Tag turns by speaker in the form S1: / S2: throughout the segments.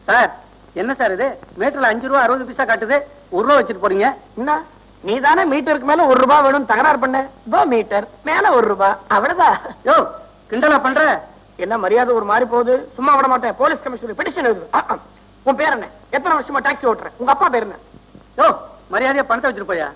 S1: sir என்ன sir இது மீட்டர்ல 5 ரூபா 60 பைசா காட்டுது 1 ரூபா வச்சுட்டு போறீங்க என்ன
S2: நீ தானே மீட்டருக்கு மேல 1 ரூபாய் வேணும் தகராறு பண்ண மீட்டர் மேல 1 ரூபாய் அவ்வளவுதான்
S1: யோ கிண்டலா பண்ற
S2: என்ன மரியாதை ஒரு மாதிரி போகுது சும்மா விட மாட்டேன் போலீஸ் கமிஷனர் பெட்டிஷன் எழுது உன் பேர் என்ன எத்தனை வருஷமா டாக்ஸி ஓட்டுறேன் உங்க அப்பா பேர் என்ன
S1: யோ மரியாதையா பணத்தை வச்சுட்டு போயா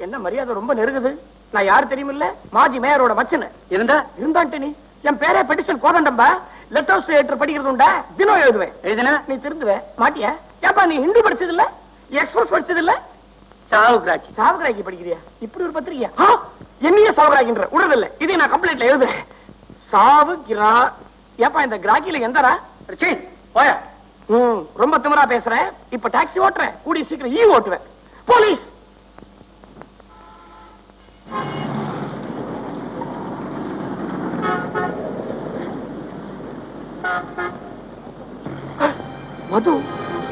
S2: என்ன மரியாதை ரொம்ப நெருங்குது நான் யாரு தெரியுமில்ல மாஜி மேயரோட மச்சனு இருந்தான்ட்டு நீ என் பேரே பெட்டிஷன் கோதண்டம்பா லெட்டர்ஸ் ரைட்டர் படிக்கிறது உண்டா தினம் எழுதுவேன்
S1: எழுதுனா
S2: நீ திருந்துவே மாட்டியா ஏப்பா நீ ஹிந்தி படிச்சது இல்ல எக்ஸ்பிரஸ் படிச்சது இல்ல சாவுகிராக்கி படிக்கிறியா இப்படி ஒரு பத்திரிகையா என்னையே சாவுகிராக்கின்ற உடனே இதை நான் கம்ப்ளைண்ட்ல எழுதுறேன் சாவுகிரா ஏப்பா இந்த கிராக்கில எந்தரா
S1: போயா
S2: ரொம்ப திமிரா பேசுறேன் இப்ப டாக்ஸி ஓட்டுறேன் கூடிய சீக்கிரம் ஓட்டுவேன் போலீஸ் மது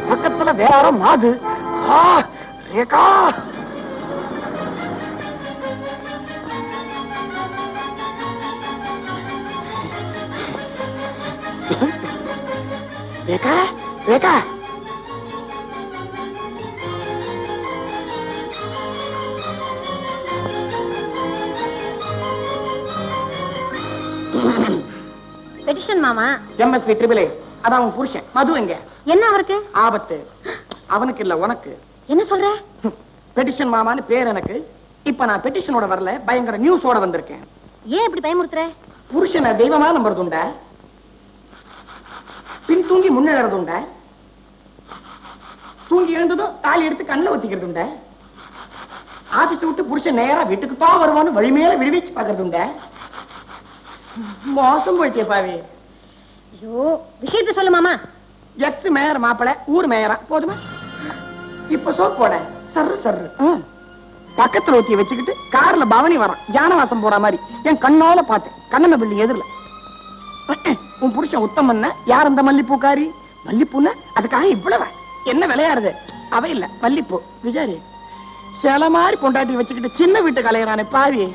S2: பக்கத்துல வேற மாது ரேகா ரேகா ரேகா
S3: பெட்டிஷன் மாமா
S2: எம்எஸ்வி ட்ரிபிள் அதான் உன் புருஷன் மது எங்க
S3: என்ன அவருக்கு
S2: ஆபத்து அவனுக்கு இல்ல உனக்கு
S3: என்ன சொல்ற
S2: பெட்டிஷன் மாமான்னு பேர் எனக்கு இப்ப நான் பெட்டிஷனோட வரல பயங்கர நியூஸோட வந்திருக்கேன்
S3: ஏன் இப்படி பயமுறுத்துற
S2: புருஷனை தெய்வமா நம்புறது உண்டா பின் தூங்கி முன்னேறது உண்டா தூங்கி எழுந்ததும் தாலி எடுத்து கண்ணில் ஒத்திக்கிறது உண்டா ஆபீஸ் விட்டு புருஷன் நேரா வீட்டுக்கு தான் வருவான்னு வழிமேல விடுவிச்சு பாக்குறது உண்டா மோசம் போயிட்டே பாவி
S3: ஐயோ விஷயத்த சொல்லு மாமா
S2: எக்ஸ் மேயர் மாப்பிள ஊர் மேயரா போதுமா இப்ப சோப் போட சர்ரு சர்ரு பக்கத்துல ஊத்தி வச்சுக்கிட்டு கார்ல பவனி வரான் ஜானவாசம் போற மாதிரி என் கண்ணால பார்த்தேன் கண்ணன பிள்ளை எதிரில உன் புருஷன் உத்தமன்னா யார் அந்த மல்லிப்பூக்காரி மல்லிப்பூன்னா அதுக்காக இவ்வளவு என்ன விளையாடுது அவ இல்ல மல்லிப்பூ விசாரி சில மாதிரி பொண்டாட்டி வச்சுக்கிட்டு சின்ன வீட்டு கலையறானே பாவி